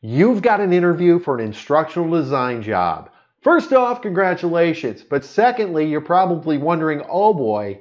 You've got an interview for an instructional design job. First off, congratulations. But secondly, you're probably wondering, oh boy,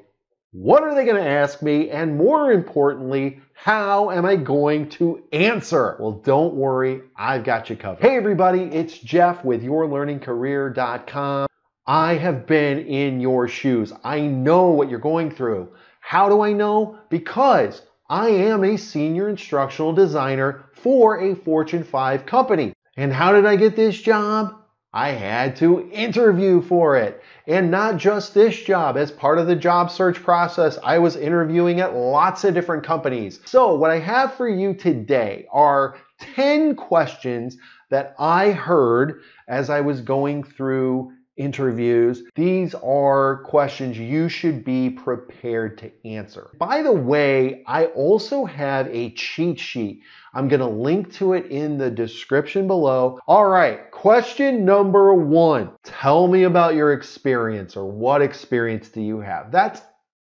what are they going to ask me? And more importantly, how am I going to answer? Well, don't worry, I've got you covered. Hey everybody, it's Jeff with YourLearningCareer.com. I have been in your shoes. I know what you're going through. How do I know? Because I am a senior instructional designer for a Fortune 5 company. And how did I get this job? I had to interview for it. And not just this job. As part of the job search process, I was interviewing at lots of different companies. So what I have for you today are 10 questions that I heard as I was going through interviews. These are questions you should be prepared to answer. By the way, I also have a cheat sheet. I'm going to link to it in the description below. All right, question number 1. Tell me about your experience, or what experience do you have? That's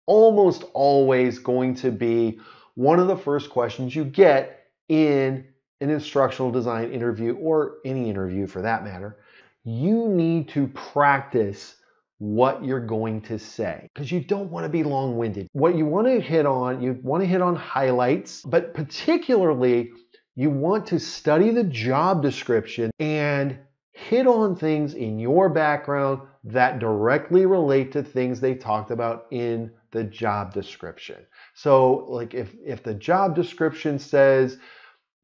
almost always going to be one of the first questions you get in an instructional design interview, or any interview for that matter. You need to practice what you're going to say, because you don't want to be long-winded. What you want to hit on, highlights, but particularly you want to study the job description and hit on things in your background that directly relate to things they talked about in the job description. So like if the job description says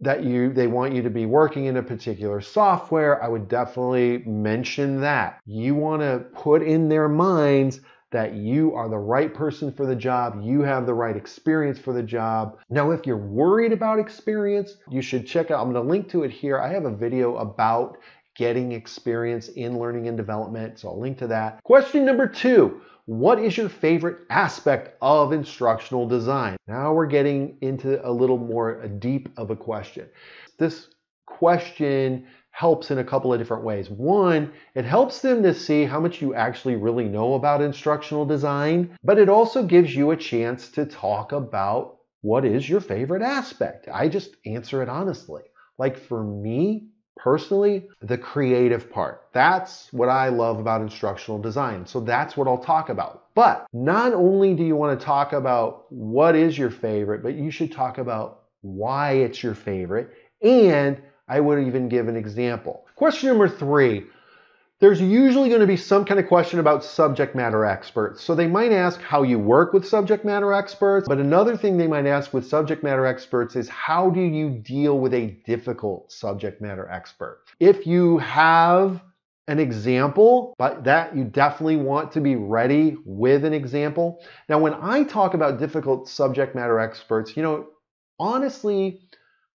that they want you to be working in a particular software, I would definitely mention that. You want to put in their minds that you are the right person for the job, you have the right experience for the job. Now, if you're worried about experience, you should check out, I'm going to link to it here. I have a video about getting experience in learning and development, so I'll link to that. Question number 2. What is your favorite aspect of instructional design? Now we're getting into a little more deep of a question. This question helps in a couple of different ways. One, it helps them to see how much you actually really know about instructional design, but it also gives you a chance to talk about what is your favorite aspect. I just answer it honestly. Like for me, personally, the creative part. That's what I love about instructional design. So that's what I'll talk about. But not only do you want to talk about what is your favorite, but you should talk about why it's your favorite. And I would even give an example. Question number 3. There's usually going to be some kind of question about subject matter experts. So they might ask how you work with subject matter experts, but another thing they might ask with subject matter experts is how do you deal with a difficult subject matter expert? If you have an example, but that you definitely want to be ready with an example. Now, when I talk about difficult subject matter experts, honestly,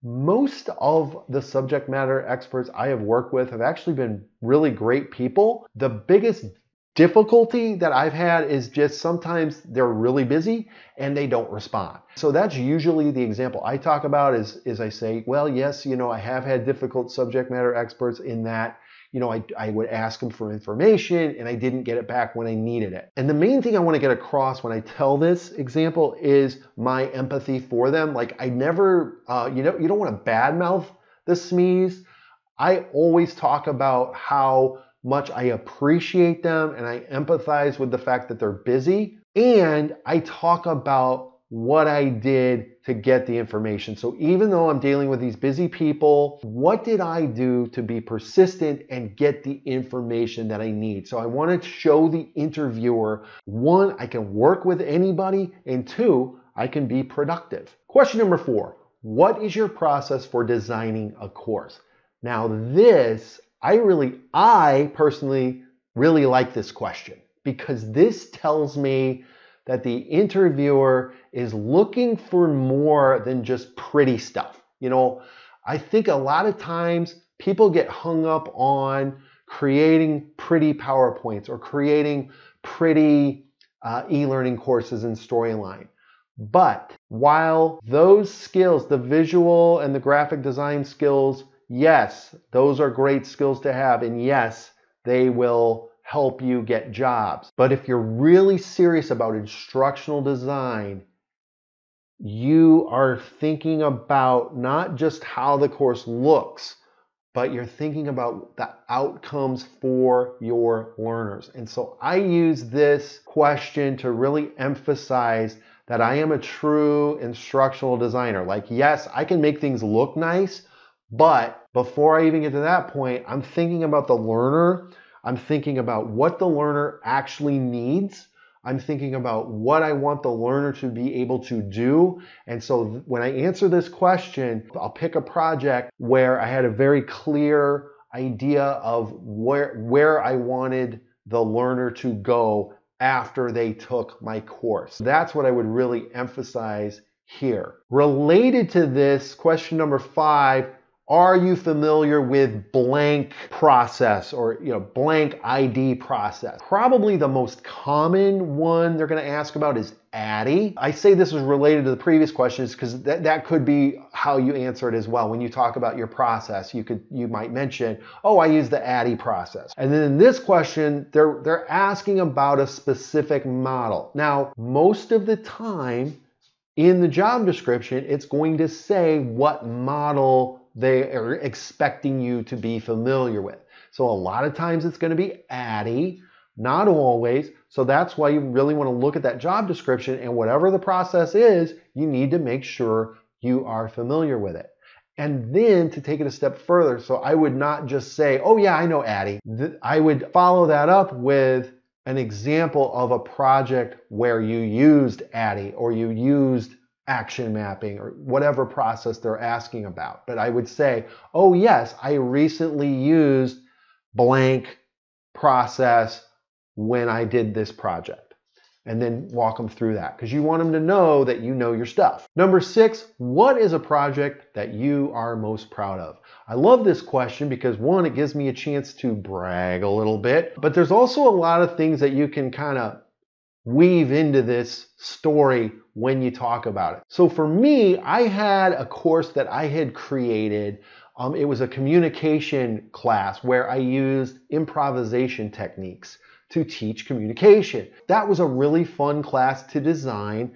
most of the subject matter experts I have worked with have actually been really great people. The biggest difficulty that I've had is just sometimes they're really busy and they don't respond. So that's usually the example I talk about is I say, well, yes, I have had difficult subject matter experts in that, I would ask them for information and I didn't get it back when I needed it. And the main thing I want to get across when I tell this example is my empathy for them. Like I never, you don't want to badmouth the SMEs. I always talk about how much I appreciate them and I empathize with the fact that they're busy. And I talk about what I did to get the information. So even though I'm dealing with these busy people, what did I do to be persistent and get the information that I need? So I want to show the interviewer, 1, I can work with anybody, and 2, I can be productive. Question number 4, what is your process for designing a course? Now this, I personally really like this question because this tells me that the interviewer is looking for more than just pretty stuff. I think a lot of times people get hung up on creating pretty PowerPoints or creating pretty e-learning courses and Storyline. But while those skills, the visual and the graphic design skills, yes, those are great skills to have, and yes, they will help you get jobs. But if you're really serious about instructional design, you are thinking about not just how the course looks, but you're thinking about the outcomes for your learners. And so I use this question to really emphasize that I am a true instructional designer. Like, yes, I can make things look nice, but before I even get to that point, I'm thinking about the learner. I'm thinking about what the learner actually needs. I'm thinking about what I want the learner to be able to do. And so when I answer this question, I'll pick a project where I had a very clear idea of where I wanted the learner to go after they took my course. That's what I would really emphasize here. Related to this, question number 5, are you familiar with blank process or blank ID process? Probably the most common one they're going to ask about is ADDIE. I say this is related to the previous questions because that could be how you answer it as well. When you talk about your process, you might mention, oh, I use the ADDIE process. And then in this question, they're asking about a specific model. Now, most of the time in the job description, it's going to say what model they are expecting you to be familiar with. So a lot of times it's going to be ADDIE, not always. So that's why you really want to look at that job description, and whatever the process is, you need to make sure you are familiar with it. And then to take it a step further, so I would not just say, oh yeah, I know ADDIE. I would follow that up with an example of a project where you used ADDIE or you used action mapping or whatever process they're asking about. But I would say, oh yes, I recently used blank process when I did this project. And then walk them through that because you want them to know that you know your stuff. Number 6, what is a project that you are most proud of? I love this question because, one, it gives me a chance to brag a little bit, but there's also a lot of things that you can kind of weave into this story when you talk about it. So for me, I had a course that I had created. It was a communication class where I used improvisation techniques to teach communication. That was a really fun class to design.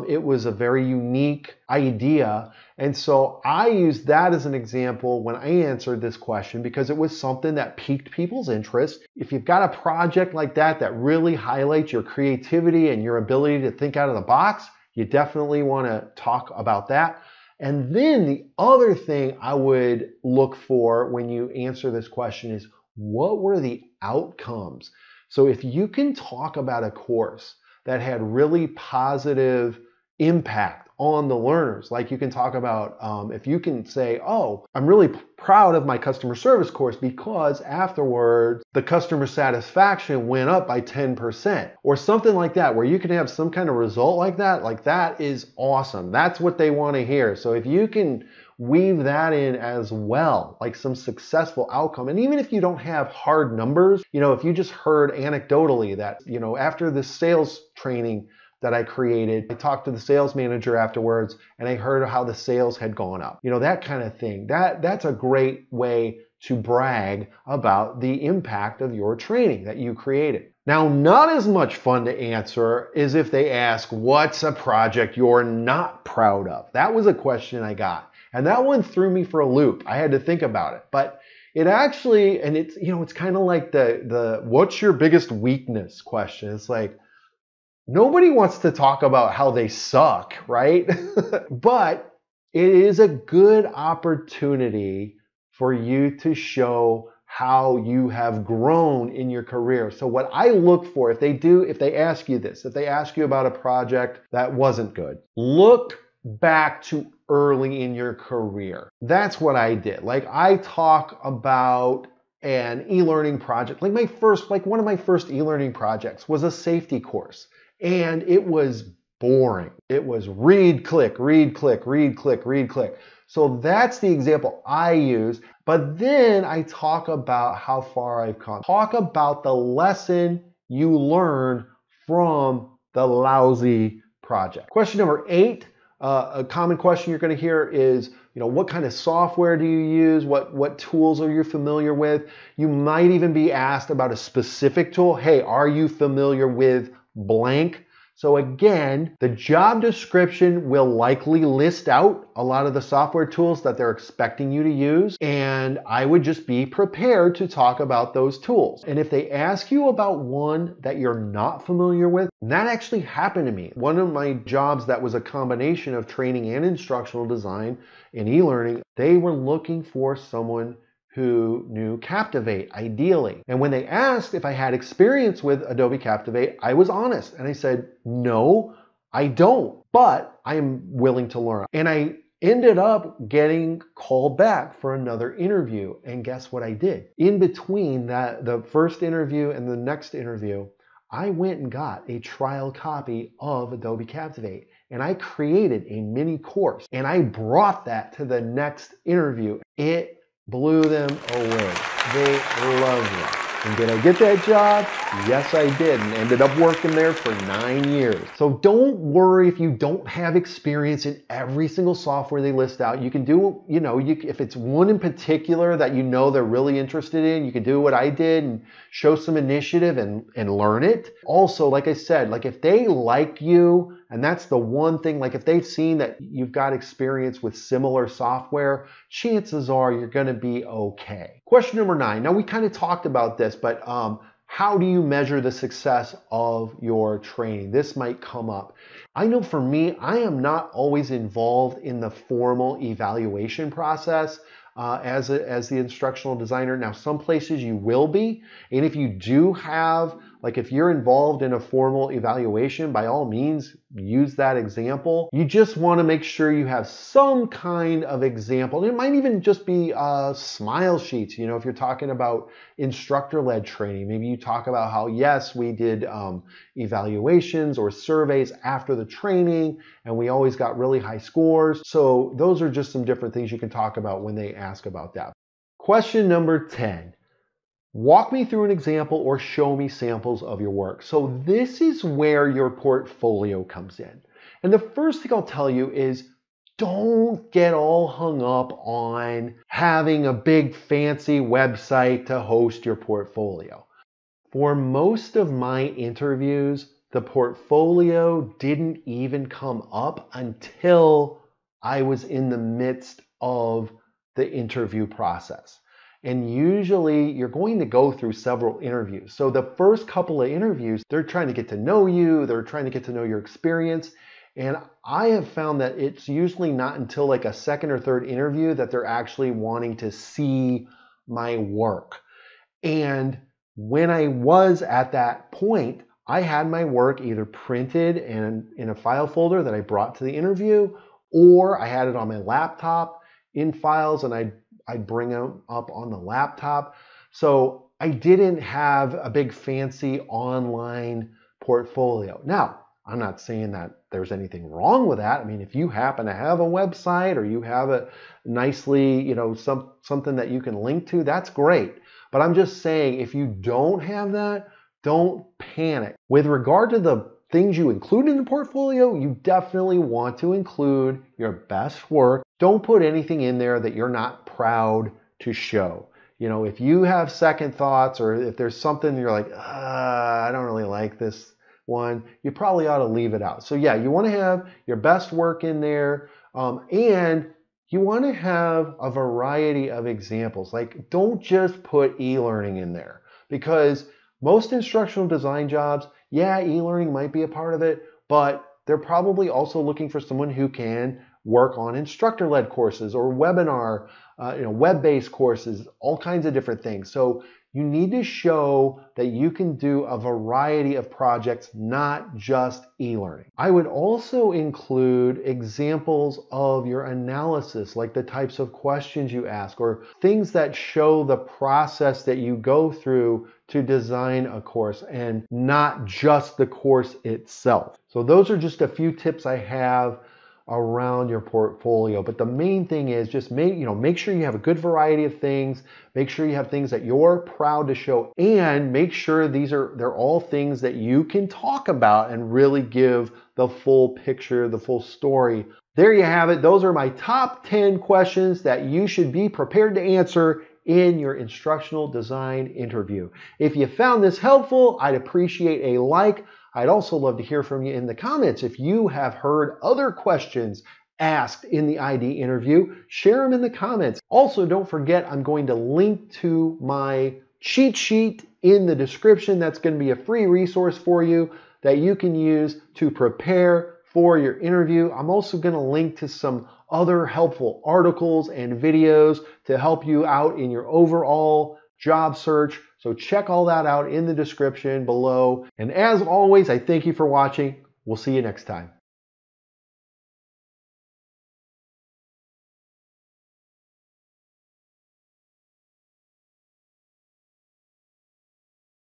It was a very unique idea. And so I used that as an example when I answered this question because it was something that piqued people's interest. If you've got a project like that that really highlights your creativity and your ability to think out of the box, you definitely want to talk about that. And then the other thing I would look for when you answer this question is, what were the outcomes? So if you can talk about a course that had really positive impact on the learners, like you can talk about, if you can say, oh, I'm really proud of my customer service course because afterwards the customer satisfaction went up by 10% or something like that, where you can have some kind of result like that is awesome. That's what they want to hear. So if you can weave that in as well, like some successful outcome. And even if you don't have hard numbers, if you just heard anecdotally that, after the sales training that I created, I talked to the sales manager afterwards and I heard how the sales had gone up, that kind of thing. That's a great way to brag about the impact of your training that you created. Now, not as much fun to answer is if they ask, what's a project you're not proud of? That was a question I got. And that one threw me for a loop. I had to think about it. But it actually, and it's kind of like the what's your biggest weakness question. It's like, nobody wants to talk about how they suck, right? But it is a good opportunity for you to show how you have grown in your career. So what I look for, if they ask you this, if they ask you about a project that wasn't good, look back to early in your career. That's what I did. Like, I talk about an e-learning project. Like one of my first e-learning projects was a safety course, and it was boring. It was read, click, read, click, read, click, read, click. So that's the example I use. But then I talk about how far I've come. Talk about the lesson you learned from the lousy project. Question number 8. A common question you're going to hear is, what kind of software do you use? What tools are you familiar with? You might even be asked about a specific tool. Hey, are you familiar with blank? So again, the job description will likely list out a lot of the software tools that they're expecting you to use, and I would just be prepared to talk about those tools. And if they ask you about one that you're not familiar with, that actually happened to me. One of my jobs that was a combination of training and instructional design in e-learning, they were looking for someone who knew Captivate, ideally. And when they asked if I had experience with Adobe Captivate, I was honest. And I said, no, I don't, but I am willing to learn. And I ended up getting called back for another interview. And guess what I did? In between the first interview and the next interview, I went and got a trial copy of Adobe Captivate. And I created a mini course. And I brought that to the next interview. It blew them away. They loved it. And did I get that job? Yes, I did, and ended up working there for 9 years. So don't worry if you don't have experience in every single software they list out. You can do, if it's one in particular that you know they're really interested in, you can do what I did and show some initiative and learn it. Also, like I said, like if they like you, and that's the one thing, like if they've seen that you've got experience with similar software, chances are you're gonna be okay. Question number 9. Now we kind of talked about this, but how do you measure the success of your training? This might come up. I know for me, I am not always involved in the formal evaluation process as the instructional designer. Now, some places you will be, and if you do have, like if you're involved in a formal evaluation, by all means, use that example. You just want to make sure you have some kind of example. It might even just be smile sheets. If you're talking about instructor-led training, maybe you talk about how, yes, we did evaluations or surveys after the training, and we always got really high scores. So those are just some different things you can talk about when they ask about that. Question number 10. Walk me through an example or show me samples of your work. So this is where your portfolio comes in. And the first thing I'll tell you is don't get all hung up on having a big fancy website to host your portfolio. For most of my interviews, the portfolio didn't even come up until I was in the midst of the interview process. And usually you're going to go through several interviews. So the first couple of interviews, they're trying to get to know you, they're trying to get to know your experience. And I have found that it's usually not until like a second or third interview that they're actually wanting to see my work. And when I was at that point, I had my work either printed and in a file folder that I brought to the interview, or I had it on my laptop in files and I'd bring them up on the laptop. So I didn't have a big fancy online portfolio. Now, I'm not saying that there's anything wrong with that. I mean, if you happen to have a website or you have a nicely, something that you can link to, that's great. But I'm just saying, if you don't have that, don't panic. With regard to the things you include in the portfolio, you definitely want to include your best work. Don't put anything in there that you're not proud to show. If you have second thoughts or if there's something you're like, I don't really like this one, you probably ought to leave it out. So yeah, you want to have your best work in there, and you want to have a variety of examples. Like, don't just put e-learning in there, because most instructional design jobs, yeah, e-learning might be a part of it, but they're probably also looking for someone who can work on instructor-led courses or webinar, web-based courses, all kinds of different things. So you need to show that you can do a variety of projects, not just e-learning. I would also include examples of your analysis, like the types of questions you ask or things that show the process that you go through to design a course and not just the course itself. So those are just a few tips I have around your portfolio. But the main thing is just make sure you have a good variety of things. Make sure you have things that you're proud to show, and make sure they're all things that you can talk about and really give the full picture, the full story. There you have it. Those are my top 10 questions that you should be prepared to answer in your instructional design interview. If you found this helpful, I'd appreciate a like. I'd also love to hear from you in the comments. If you have heard other questions asked in the ID interview, share them in the comments. Also, don't forget, I'm going to link to my cheat sheet in the description. That's going to be a free resource for you that you can use to prepare for your interview. I'm also going to link to some other helpful articles and videos to help you out in your overall job search. So check all that out in the description below. And as always, I thank you for watching. We'll see you next time.